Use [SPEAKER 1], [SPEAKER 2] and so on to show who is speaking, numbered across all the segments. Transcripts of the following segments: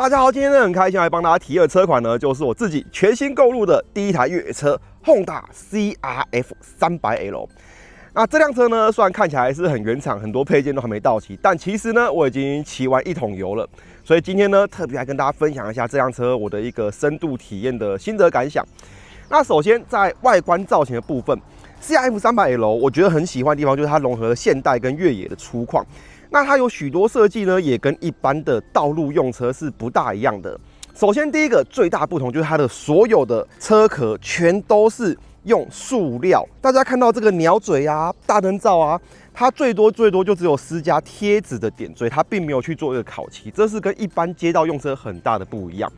[SPEAKER 1] 大家好，今天呢很开心来帮大家提的车款呢，就是我自己全新购入的第一台越野车 Honda CRF 300L。那这辆车呢，虽然看起来是很原厂，很多配件都还没到齐，但其实呢，我已经骑完1桶油了。所以今天呢，特别来跟大家分享一下这辆车我的一个深度体验的心得感想。那首先在外观造型的部分 ，CRF 300L 我觉得很喜欢的地方就是它融合了现代跟越野的粗犷。那它有许多设计呢，也跟一般的道路用车是不大一样的。首先，第一个最大不同就是它的所有的车壳全都是用塑料。大家看到这个鸟嘴啊、大灯罩啊，它最多就只有施加贴纸的点缀，它并没有去做一个烤漆，这是跟一般街道用车很大的不一样。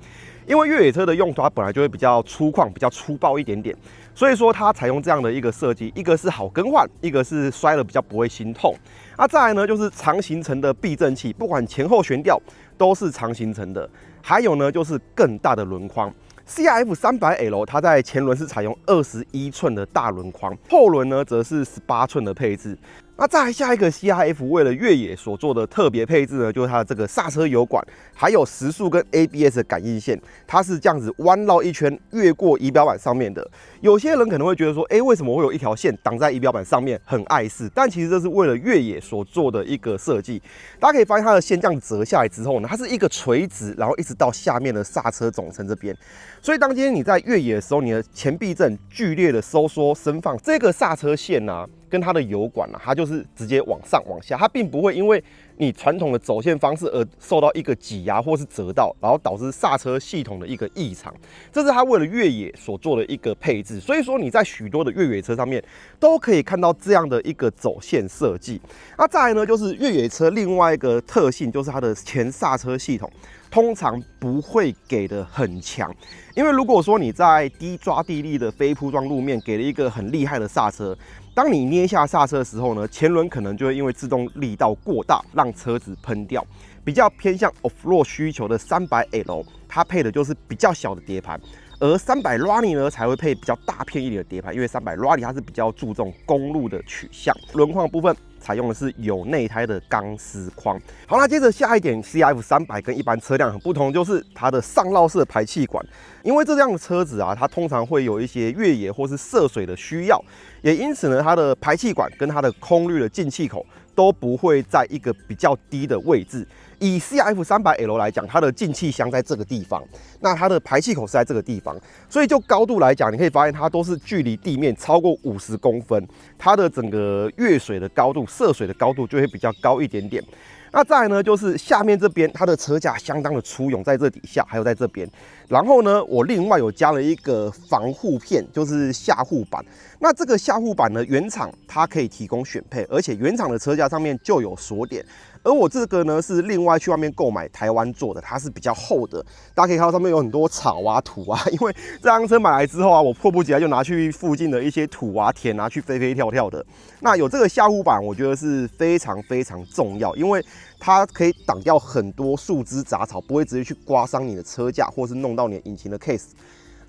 [SPEAKER 1] 因为越野车的用途它本来就会比较粗犷、比较粗暴一点点，所以说它采用这样的一个设计，一个是好更换，一个是摔了比较不会心痛。那再来呢，就是长行程的避震器，不管前后悬吊都是长行程的。还有呢，就是更大的轮框。CRF 300L 它在前轮是采用21寸的大轮框，后轮呢则是18寸的配置。那再来下一个 CRF 为了越野所做的特别配置呢，就是它的这个刹车油管，还有时速跟 ABS 的感应线，它是这样子弯绕一圈，越过仪表板上面的。有些人可能会觉得说，为什么会有一条线挡在仪表板上面，很碍事？但其实这是为了越野所做的一个设计。大家可以发现它的线这样折下来之后呢，它是一个垂直，然后一直到下面的刹车总成这边。所以当今天你在越野的时候，你的前避震剧烈的收缩伸放，这个刹车线啊，跟它的油管啊，它就是直接往上往下，它并不会因为你传统的走线方式而受到一个挤压或是折到，然后导致刹车系统的一个异常。这是它为了越野所做的一个配置。所以说你在许多的越野车上面都可以看到这样的一个走线设计。那再来呢，就是越野车另外一个特性，就是它的前刹车系统通常不会给的很强，因为如果说你在低抓地力的非铺装路面给了一个很厉害的刹车，当你捏下刹车的时候呢，前轮可能就会因为制动力道过大，让车子喷掉。比较偏向 off-road 需求的 300L， 它配的就是比较小的碟盘，而300 Rally 呢才会配比较大片一点的碟盘，因为300 Rally 它是比较注重公路的取向。轮框部分采用的是有内胎的钢丝框。好，那接着下一点 ，CRF 300跟一般车辆很不同，就是它的上绕式排气管。因为这辆的车子啊，它通常会有一些越野或是涉水的需要，也因此呢，它的排气管跟它的空滤的进气口都不会在一个比较低的位置。以 CRF 300L 来讲，它的进气箱在这个地方，那它的排气口是在这个地方，所以就高度来讲，你可以发现它都是距离地面超过50公分，它的整个越水的高度、涉水的高度就会比较高一点点。那再来呢，就是下面这边它的车架相当的粗勇，在这底下还有在这边。然后呢，我另外有加了一个防护片，就是下护板。那这个下护板呢，原厂它可以提供选配，而且原厂的车架上面就有锁点。而我这个呢是另外去外面购买台湾做的，它是比较厚的。大家可以看到上面有很多草啊、土啊，因为这辆车买来之后啊，我迫不及待就拿去附近的一些土啊、田啊去飞飞跳跳的。那有这个下护板，我觉得是非常非常重要，因为它可以挡掉很多树枝杂草，不会直接去刮伤你的车架，或是弄到你的引擎的 case。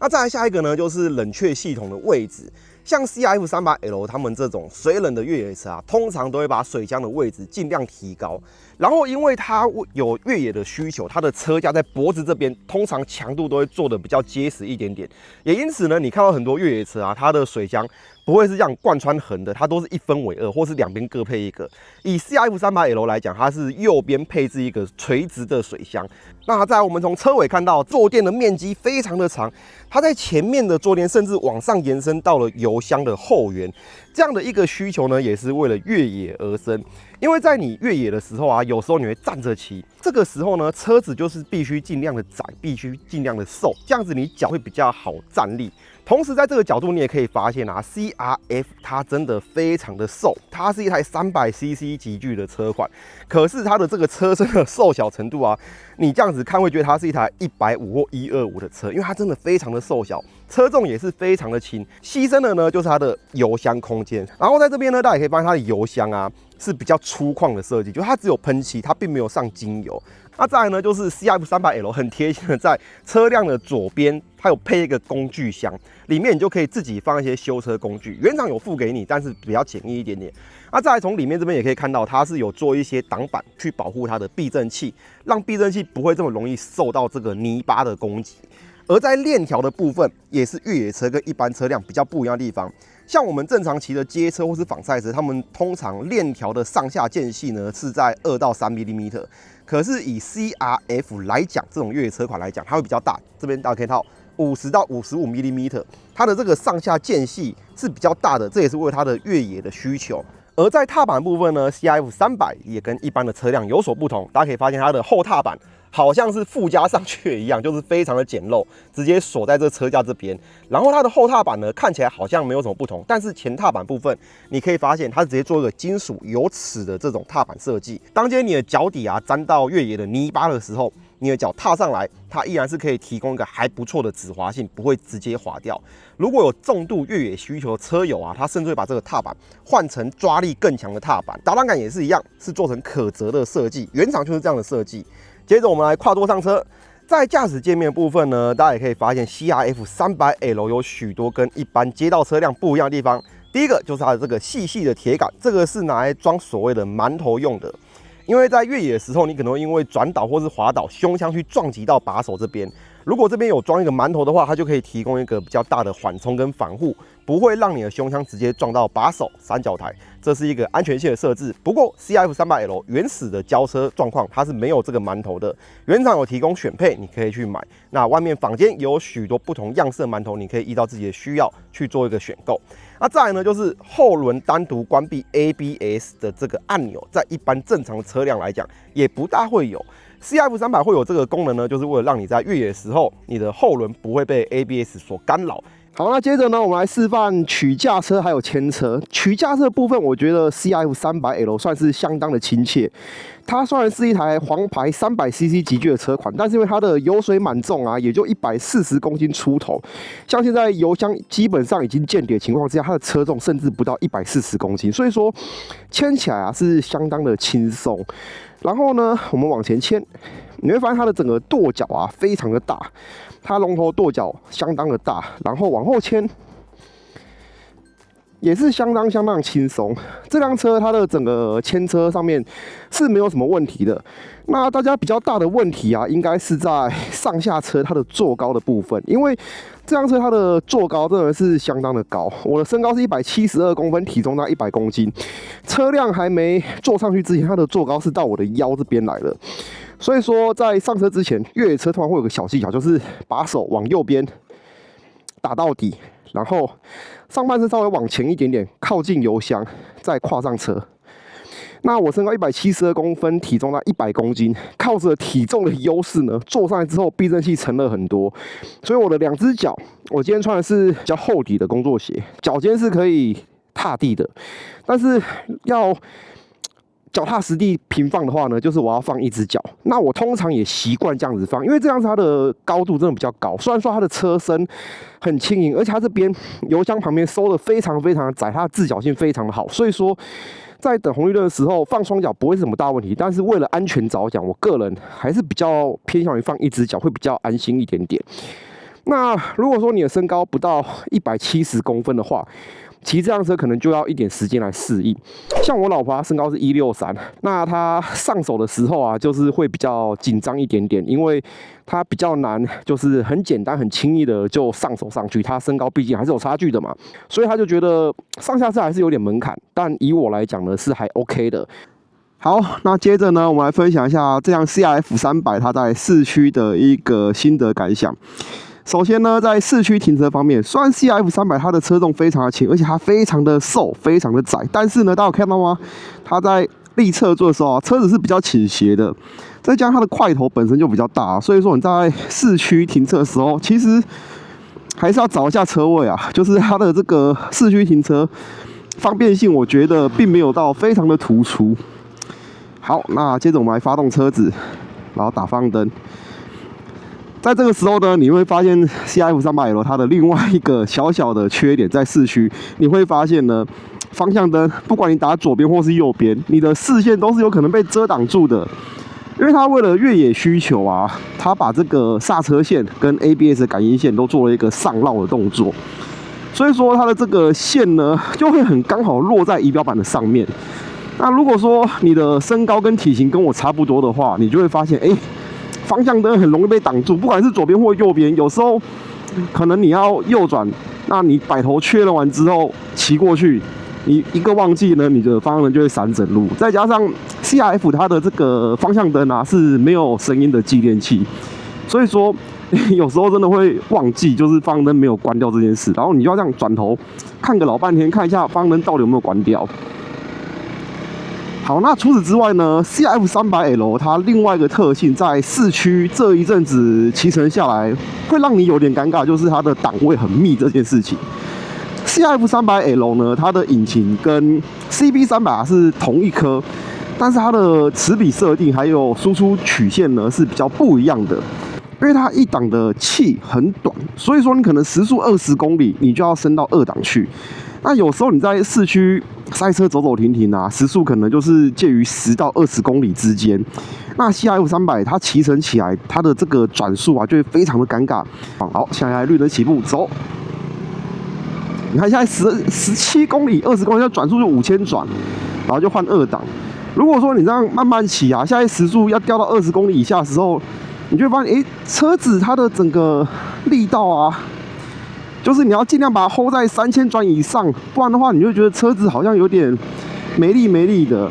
[SPEAKER 1] 那再来下一个呢，就是冷却系统的位置。像 CRF 300L 他们这种水冷的越野车啊，通常都会把水箱的位置尽量提高。然后因为它有越野的需求，它的车架在脖子这边，通常强度都会做的比较结实一点点。也因此呢，你看到很多越野车啊，它的水箱不会是这样贯穿横的，它都是1分为2，或是两边各配一个。以 CRF 300L 来讲，它是右边配置一个垂直的水箱。那在我们从车尾看到坐垫的面积非常的长，它在前面的坐垫甚至往上延伸到了油箱的后缘。这样的一个需求呢，也是为了越野而生。因为在你越野的时候啊，有时候你会站着骑，这个时候呢，车子就是必须尽量的窄，必须尽量的瘦，这样子你脚会比较好站立。同时在这个角度，你也可以发现啊 ，CRF 它真的非常的瘦，它是一台300cc 级距的车款，可是它的这个车身的瘦小程度啊，你这样子看会觉得它是一台150或125的车，因为它真的非常的瘦小。车重也是非常的轻，牺牲的呢就是它的油箱空间。然后在这边呢，大家也可以发现它的油箱啊是比较粗犷的设计，就它只有喷漆，它并没有上精油。那再来呢，就是 CRF300L 很贴心的在车辆的左边，它有配一个工具箱，里面你就可以自己放一些修车工具，原厂有附给你，但是比较简易一点点。那再来从里面这边也可以看到，它是有做一些挡板去保护它的避震器，让避震器不会这么容易受到这个泥巴的攻击。而在链条的部分，也是越野车跟一般车辆比较不一样的地方。像我们正常骑的街车或是仿赛车，他们通常链条的上下间隙呢是在2到3 mm， 可是以 CRF 来讲，这种越野车款来讲，它会比较大。这边大家可以看到50到55 mm， 它的这个上下间隙是比较大的，这也是为它的越野的需求。而在踏板部分呢 ，CRF300也跟一般的车辆有所不同，大家可以发现它的后踏板好像是附加上去一样，就是非常的简陋，直接锁在这车架这边。然后它的后踏板呢，看起来好像没有什么不同，但是前踏板部分，你可以发现它直接做一个金属有齿的这种踏板设计。当今天你的脚底啊沾到越野的泥巴的时候，你的脚踏上来，它依然是可以提供一个还不错的止滑性，不会直接滑掉。如果有重度越野需求的车友啊，他甚至会把这个踏板换成抓力更强的踏板，打档杆也是一样，是做成可折的设计，原厂就是这样的设计。接着我们来跨座上车，在驾驶界面的部分呢，大家也可以发现 CRF300L 有许多跟一般街道车辆不一样的地方。第一个就是它的这个细细的铁杆，这个是拿来装所谓的馒头用的。因为在越野的时候，你可能会因为转倒或是滑倒，胸腔去撞击到把手这边。如果这边有装一个馒头的话，它就可以提供一个比较大的缓冲跟防护，不会让你的胸腔直接撞到把手、三角台，这是一个安全性的设置。不过 CRF300L 原始的交车状况，它是没有这个馒头的，原厂有提供选配，你可以去买。那外面坊间有许多不同样式的馒头，你可以依照自己的需要去做一个选购。那再来呢，就是后轮单独关闭 ABS 的这个按钮，在一般正常的车辆来讲，也不大会有。CRF300会有这个功能呢，就是为了让你在越野的时候，你的后轮不会被 ABS 所干扰。好，那接着呢，我们来示范取驾车还有牵车。取驾车的部分，我觉得 CRF300L 算是相当的亲切。它虽然是一台黄牌300cc 级距的车款，但是因为它的油水满重啊，也就140公斤出头。像现在油箱基本上已经见底的情况之下，它的车重甚至不到140公斤，所以说牵起来啊是相当的轻松。然后呢，我们往前牵，你会发现它的整个舵脚啊非常的大，它龙头舵脚相当的大，然后往后牵也是相当轻松。这辆车它的整个牵车上面是没有什么问题的。那大家比较大的问题啊，应该是在上下车它的坐高的部分，因为这辆车它的坐高真的是相当的高。我的身高是172公分，体重大概100公斤，车辆还没坐上去之前，它的坐高是到我的腰这边来了。所以说，在上车之前，越野车通常会有个小技巧，就是把手往右边打到底，然后上半身稍微往前一点点，靠近油箱，再跨上车。那我身高172公分，体重大概100公斤，靠着体重的优势呢，坐上来之后避震器沉了很多，所以我的两只脚，我今天穿的是比较厚底的工作鞋，脚尖是可以踏地的，但是要脚踏实地平放的话呢，就是我要放一只脚。那我通常也习惯这样子放，因为这样子它的高度真的比较高。虽然说它的车身很轻盈，而且它这边油箱旁边收的非常的窄，它的自脚性非常的好，所以说在等红绿灯的时候放双脚不会是什么大问题。但是为了安全着想，我个人还是比较偏向于放一只脚，会比较安心一点点。那如果说你的身高不到170公分的话，骑这辆车可能就要一点时间来适应。像我老婆她身高是163，那她上手的时候啊，就是会比较紧张一点点，因为她比较难，就是很简单很轻易的就上手上去。她身高毕竟还是有差距的嘛，所以她就觉得上下车还是有点门槛。但以我来讲呢，是还 OK 的。好，那接着呢，我们来分享一下这辆 CRF300它在市区的一个心得感想。首先呢，在市区停车方面，虽然 CRF300它的车重非常的轻，而且它非常的瘦，非常的窄，但是呢，大家有看到吗？它在立侧座的时候啊，车子是比较倾斜的，再加上它的块头本身就比较大，所以说你在市区停车的时候，其实还是要找一下车位啊。就是它的这个市区停车方便性，我觉得并没有到非常的突出。好，那接着我们来发动车子，然后打方向灯。在这个时候呢，你会发现 CRF 300L 它的另外一个小小的缺点，在市区你会发现呢，方向灯不管你打左边或是右边，你的视线都是有可能被遮挡住的。因为它为了越野需求啊，它把这个刹车线跟 ABS 感应线都做了一个上绕的动作，所以说它的这个线呢，就会很刚好落在仪表板的上面。那如果说你的身高跟体型跟我差不多的话，你就会发现，方向灯很容易被挡住，不管是左边或右边，有时候可能你要右转，那你摆头确认完之后骑过去，你一个忘记呢，你的方向灯就会闪整路。再加上 CRF 它的这个方向灯啊是没有声音的继电器，所以说有时候真的会忘记，就是方向灯没有关掉这件事，然后你就要这样转头看个老半天，看一下方向灯到底有没有关掉。好，那除此之外呢 ，CRF 300L 它另外一个特性，在市区这一阵子骑乘下来，会让你有点尴尬，就是它的档位很密这件事情。CRF 300L 呢，它的引擎跟 CB300是同一颗，但是它的齿比设定还有输出曲线呢是比较不一样的。因为它一档的气很短，所以说你可能时速20公里，你就要升到2档去。那有时候你在市区塞车走走停停啊，时速可能就是介于10到20公里之间。那 CRF 300它骑乘起来，它的这个转速啊，就会非常的尴尬。好，现在绿灯起步，走。你看现在17公里、20公里，转速就5000转，然后就换2档。如果说你这样慢慢骑啊，现在时速要掉到20公里以下的时候，你就会发现，车子它的整个力道啊，就是你要尽量把它 hold 在3000转以上，不然的话，你就觉得车子好像有点没力的。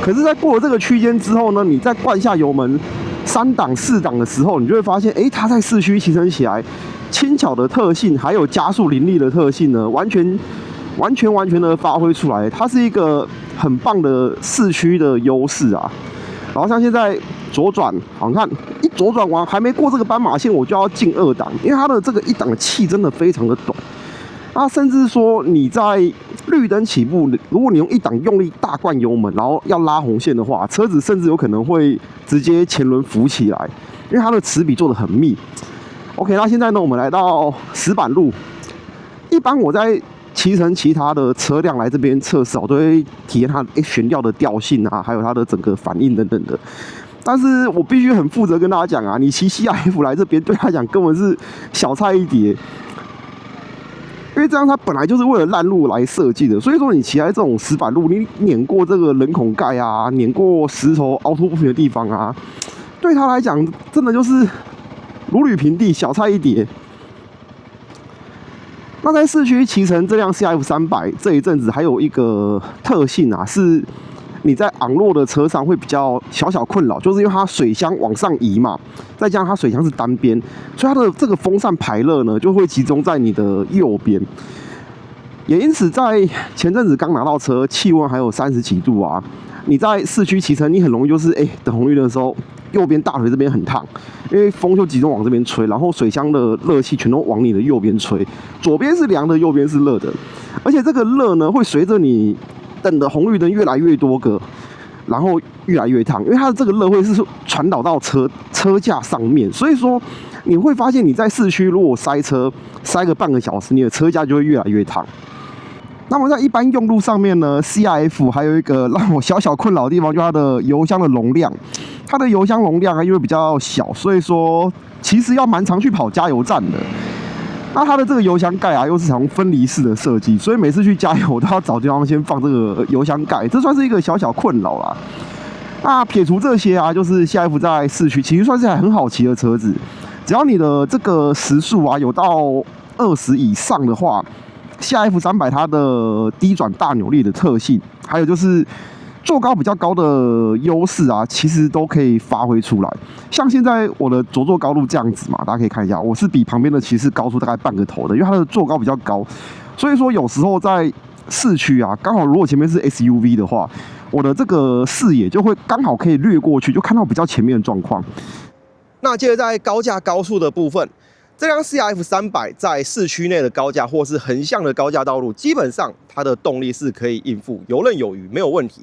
[SPEAKER 1] 可是，在过了这个区间之后呢，你再灌下油门3档、4档的时候，你就会发现，它在市区骑乘起来，轻巧的特性还有加速凌厉的特性呢，完全的发挥出来，它是一个很棒的市区的优势啊。然后像现在左转，好，你看一左转完还没过这个斑马线，我就要进2档，因为它的这个1档的气真的非常的短。那甚至说你在绿灯起步，如果你用1档用力大灌油门，然后要拉红线的话，车子甚至有可能会直接前轮浮起来，因为它的齿比做得很密。OK， 那现在呢，我们来到石板路。一般我在骑乘其他的车辆来这边测试，我都会体验它悬吊的调性啊，还有它的整个反应等等的。但是我必须很负责跟大家讲啊，你骑 CRF 来这边，对他讲根本是小菜一碟，因为这样它本来就是为了烂路来设计的。所以说你骑在这种石板路，你碾过这个人孔盖啊，碾过石头凹凸不平的地方啊，对他来讲真的就是如履平地，小菜一碟。那在市区骑乘这辆 CRF 300这一阵子，还有一个特性啊，是你在昂落的车上会比较小困扰，就是因为它水箱往上移嘛，再加上它水箱是单边，所以它的这个风扇排热呢，就会集中在你的右边。也因此，在前阵子刚拿到车，气温还有30几度啊，你在市区骑乘，你很容易就是等红绿灯的时候，右边大腿这边很烫，因为风就集中往这边吹，然后水箱的热气全都往你的右边吹，左边是凉的，右边是热的，而且这个热呢会随着你等的红绿灯越来越多个，然后越来越烫，因为它的这个热会是传导到车架上面，所以说你会发现你在市区如果塞车塞个半个小时，你的车架就会越来越烫。那么在一般用路上面呢 ，CRF 还有一个让我小困扰的地方，就是它的油箱的容量。它的油箱容量啊，因为比较小，所以说其实要蛮常去跑加油站的。那它的这个油箱盖啊，又是采用分离式的设计，所以每次去加油都要找地方先放这个油箱盖，这算是一个小困扰啦。那撇除这些啊，就是 CRF 在市区其实算是还很好骑的车子，只要你的这个时速啊有到20以上的话。CRF 300它的低转大扭力的特性，还有就是坐高比较高的优势啊，其实都可以发挥出来。像现在我的着座高度这样子嘛，大家可以看一下，我是比旁边的骑士高出大概半个头的，因为它的坐高比较高，所以说有时候在市区啊，刚好如果前面是 SUV 的话，我的这个视野就会刚好可以掠过去，就看到比较前面的状况。那接着在高架高速的部分。这辆 CRF 300在市区内的高架或是横向的高架道路，基本上它的动力是可以应付，游刃有余，没有问题。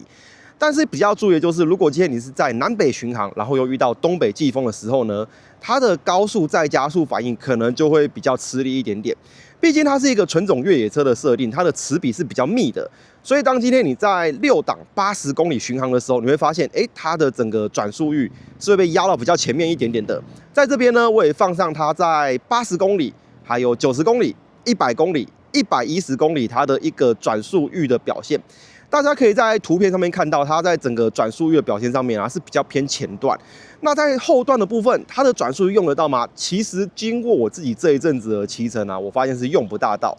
[SPEAKER 1] 但是比较注意的就是，如果今天你是在南北巡航，然后又遇到东北季风的时候呢，它的高速再加速反应可能就会比较吃力一点点。毕竟它是一个纯种越野车的设定，它的齿比是比较密的，所以当今天你在6档80公里巡航的时候，你会发现，它的整个转速域是会被压到比较前面一点点的。在这边呢，我也放上它在80公里、还有90公里、100公里、110公里它的一个转速域的表现。大家可以在图片上面看到，它在整个转速域的表现上面啊是比较偏前段。那在后段的部分，它的转速域用得到吗？其实经过我自己这一阵子的骑乘啊，我发现是用不大到，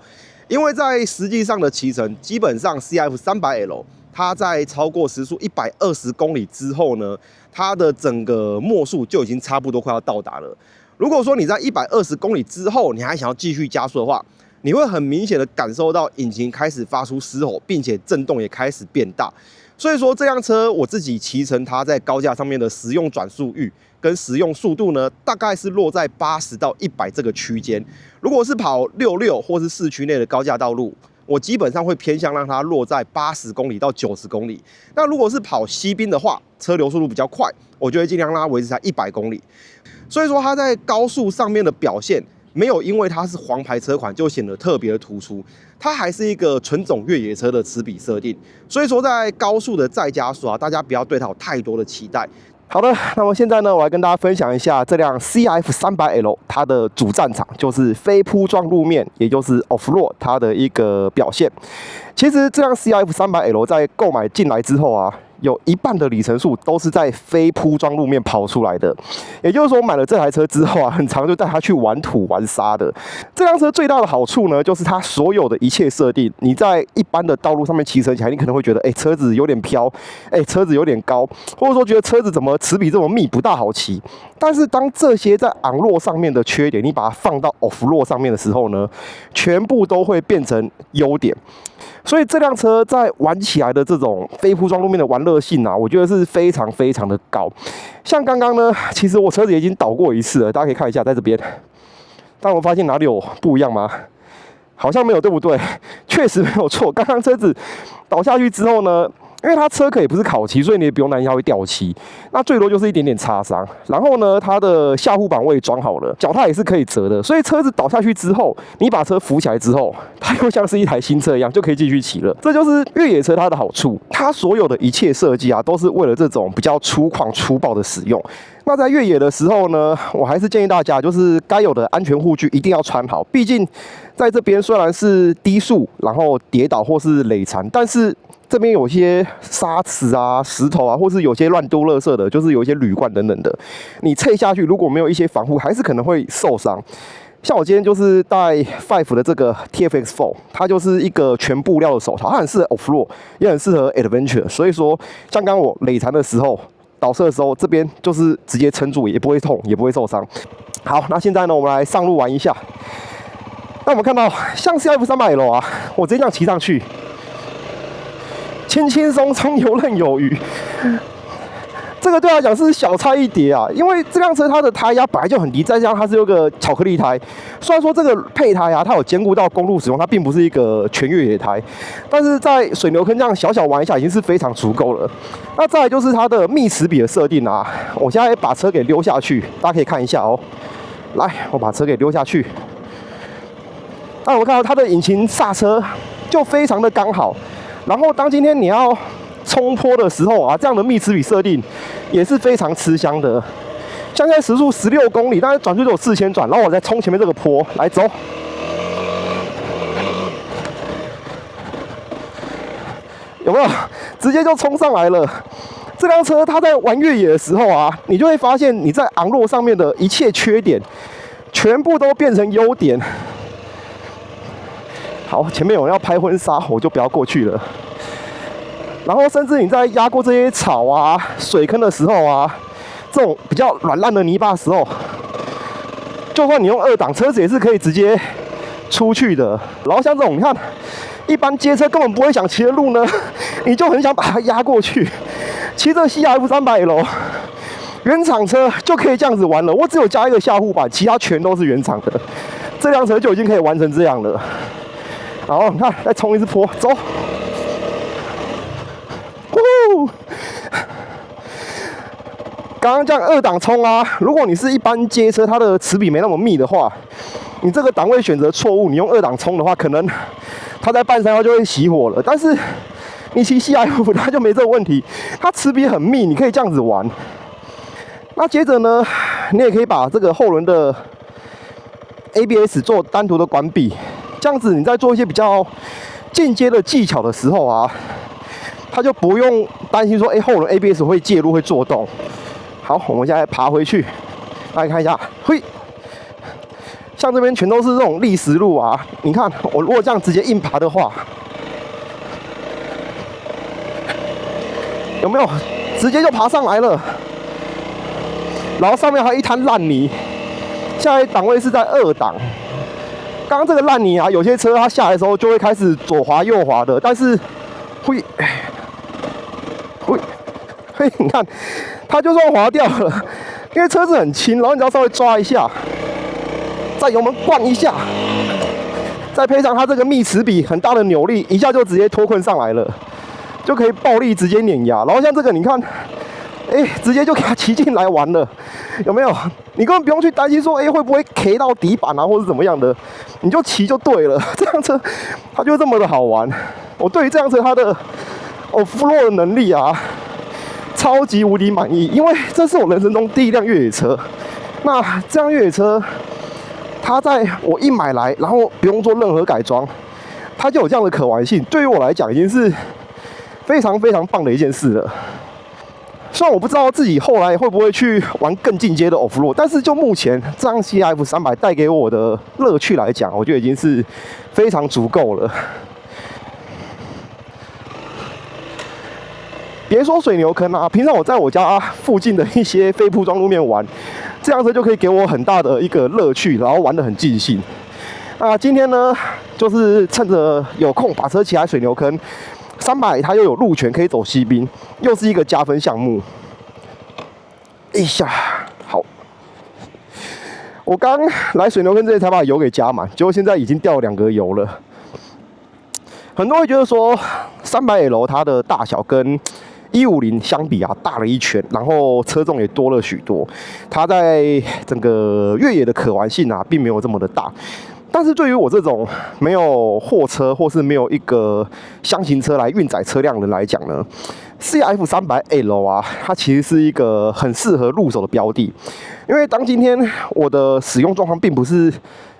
[SPEAKER 1] 因为在实际上的骑乘，基本上 CF300L 它在超过时速120公里之后呢，它的整个末速就已经差不多快要到达了。如果说你在120公里之后，你还想要继续加速的话，你会很明显的感受到引擎开始发出嘶吼，并且震动也开始变大。所以说这辆车我自己骑乘它在高架上面的实用转速域跟实用速度呢，大概是落在80到100这个区间。如果是跑66或是市区内的高架道路，我基本上会偏向让它落在80公里到90公里。那如果是跑西滨的话，车流速度比较快，我就会尽量让它维持在100公里。所以说它在高速上面的表现，没有因为它是黄牌车款就显得特别的突出，它还是一个纯种越野车的齿比设定。所以说在高速的再加速啊，大家不要对它有太多的期待。好的，那么现在呢，我来跟大家分享一下这辆 CF300L 它的主战场，就是非铺装路面，也就是 Off-Road 它的一个表现。其实这辆 CF300L 在购买进来之后啊，有一半的里程数都是在非铺装路面跑出来的，也就是说，买了这台车之后啊，很常就带它去玩土玩沙的。这辆车最大的好处呢，就是它所有的一切设定，你在一般的道路上面骑乘起来，你可能会觉得，车子有点飘，车子有点高，或者说觉得车子怎么齿比这么密，不大好骑。但是当这些在 On-Road 上面的缺点，你把它放到 Off-Road 上面的时候呢，全部都会变成优点。所以这辆车在玩起来的这种非铺装路面的玩乐性啊，我觉得是非常非常的高。像刚刚呢，其实我车子已经倒过一次了，大家可以看一下，在这边。但我发现哪里有不一样吗？好像没有，对不对？确实没有错。刚刚车子倒下去之后呢，因为它车壳也不是烤漆，所以你也不用担心它会掉漆。那最多就是一点点擦伤。然后呢，它的下护板我也装好了，脚踏也是可以折的。所以车子倒下去之后，你把车扶起来之后，它又像是一台新车一样，就可以继续骑了。这就是越野车它的好处。它所有的一切设计啊，都是为了这种比较粗犷粗暴的使用。那在越野的时候呢，我还是建议大家，就是该有的安全护具一定要穿好。毕竟在这边虽然是低速，然后跌倒或是累残，但是这边有些沙石啊、石头啊，或是有些乱丢垃圾的，就是有一些铝罐等等的，你踩下去如果没有一些防护，还是可能会受伤。像我今天就是戴 Five 的这个 TFX4， 它就是一个全布料的手套，它很适合 Off-Road， 也很适合 Adventure。所以说，像刚我累残的时候，倒车的时候，这边就是直接撑住，也不会痛，也不会受伤。好，那现在呢，我们来上路玩一下。那我们看到，像 CF300L 啊，我直接这样骑上去，轻轻松松、游刃有余。这个对他来讲是小菜一碟啊，因为这辆车它的胎压本来就很低，再加上它是有个巧克力胎。虽然说这个配胎啊，它有兼顾到公路使用，它并不是一个全越野胎，但是在水牛坑这样小小玩一下已经是非常足够了。那再来就是它的密齿比的设定啊，我现在把车给溜下去，大家可以看一下哦。来，我把车给溜下去。那我们看到它的引擎刹车就非常的刚好，然后当今天你要冲坡的时候啊，这样的密齿比设定也是非常吃香的。像现在时速16公里，但是转速只有4000转，然后我再冲前面这个坡，来走。有没有？直接就冲上来了。这辆车它在玩越野的时候啊，你就会发现你在On-Road上面的一切缺点，全部都变成优点。好，前面有人要拍婚纱，我就不要过去了。然后甚至你在压过这些草啊、水坑的时候啊，这种比较软烂的泥巴的时候，就算你用2档，车子也是可以直接出去的。然后像这种你看，一般街车根本不会想骑的路呢，你就很想把它压过去。骑着 CF300L 原厂车就可以这样子玩了，我只有加一个下护板，其他全都是原厂的。这辆车就已经可以完成这样了。好，你看，再冲一次坡，走。刚刚这样2档冲啊，如果你是一般街车，它的齿比没那么密的话，你这个档位选择错误，你用2档冲的话，可能它在半山腰就会熄火了。但是你骑 CRF 它就没这个问题，它齿比很密，你可以这样子玩。那接着呢，你也可以把这个后轮的 ABS 做单独的关闭，这样子你在做一些比较进阶的技巧的时候啊，它就不用担心说，后轮 ABS 会介入会做动。好，我们现在爬回去，大家看一下，嘿，像这边全都是这种砾石路啊，你看我如果这样直接硬爬的话，有没有直接就爬上来了？然后上面还有一滩烂泥，现在档位是在2档。刚刚这个烂泥啊，有些车它下来的时候就会开始左滑右滑的，但是会，你看它就算滑掉了，因为车子很轻，然后你只要稍微抓一下，再油门灌一下，再配上它这个密齿比很大的扭力，一下就直接脱困上来了，就可以暴力直接碾压。然后像这个你看。直接就给它骑进来玩了，有没有？你根本不用去担心说，会不会 K 到底板啊，或者怎么样的，你就骑就对了。这辆车它就这么的好玩。我对于这辆车它的off-road 的能力啊，超级无敌满意，因为这是我人生中第一辆越野车。那这辆越野车，它在我一买来，然后不用做任何改装，它就有这样的可玩性。对于我来讲，已经是非常非常棒的一件事了。虽然我不知道自己后来会不会去玩更进阶的 off-road， 但是就目前这辆 CRF 300带给我的乐趣来讲，我觉得已经是非常足够了。别说水牛坑啊，平常我在我家附近的一些非铺装路面玩，这辆车就可以给我很大的一个乐趣，然后玩得很尽兴。那今天呢，就是趁着有空把车骑来水牛坑。300它又有路权可以走西滨，又是一个加分项目。哎呀，好，我刚来水牛坑这里才把油给加满，结果现在已经掉了2格油了。很多人会觉得说300L 它的大小跟150相比啊大了1圈，然后车重也多了许多，它在整个越野的可玩性啊并没有这么的大。但是对于我这种没有货车或是没有一个箱型车来运载车辆的人来讲呢 ，CRF 300L 啊，它其实是一个很适合入手的标的。因为当今天我的使用状况并不是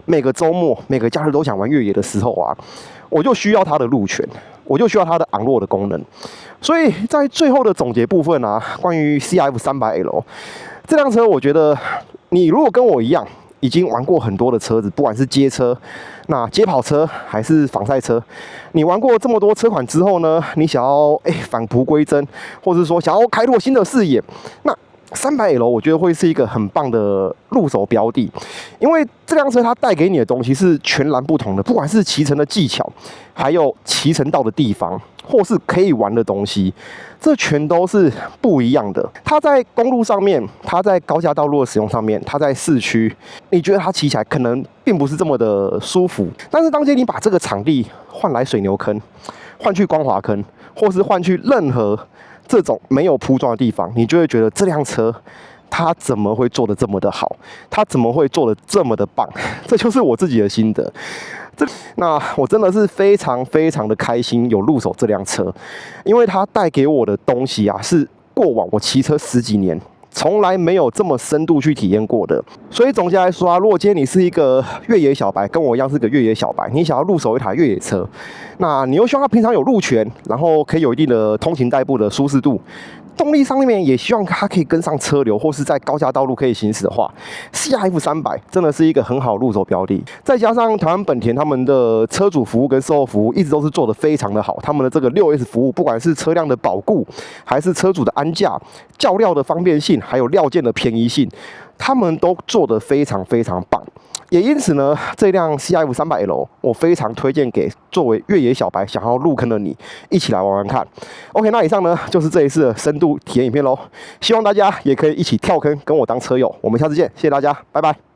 [SPEAKER 1] 每个周末、每个假日都想玩越野的时候啊，我就需要它的路权，我就需要它的昂落的功能。所以在最后的总结部分啊，关于 CRF 300L 这辆车，我觉得你如果跟我一样，已经玩过很多的车子，不管是街车、那街跑车还是仿赛车，你玩过这么多车款之后呢，你想要返璞归真，或者说想要开拓新的视野，那300L 我觉得会是一个很棒的入手标的，因为这辆车它带给你的东西是全然不同的，不管是骑乘的技巧，还有骑乘到的地方，或是可以玩的东西，这全都是不一样的。它在公路上面，它在高架道路的使用上面，它在市区，你觉得它骑起来可能并不是这么的舒服，但是当天你把这个场地换来水牛坑，换去光华坑，或是换去任何这种没有铺装的地方，你就会觉得这辆车它怎么会做得这么的好，它怎么会做得这么的棒，这就是我自己的心得。那我真的是非常非常的开心有入手这辆车，因为它带给我的东西啊，是过往我骑车10几年从来没有这么深度去体验过的。所以总结来说啊，如果今天你是一个越野小白，跟我一样是个越野小白，你想要入手一台越野车，那你又希望它平常有路权，然后可以有一定的通勤代步的舒适度，动力上面也希望它可以跟上车流，或是在高架道路可以行驶的话 ，CRF 300真的是一个很好入手标的。再加上台湾本田他们的车主服务跟售后服务一直都是做得非常的好，他们的这个6S 服务，不管是车辆的保固，还是车主的安驾、叫料的方便性，还有料件的便宜性，他们都做得非常非常棒。也因此呢，这辆 CRF 300L 我非常推荐给作为越野小白想要入坑的你，一起来玩玩看。OK， 那以上呢就是这一次的深度体验影片咯，希望大家也可以一起跳坑跟我当车友。我们下次见，谢谢大家，拜拜。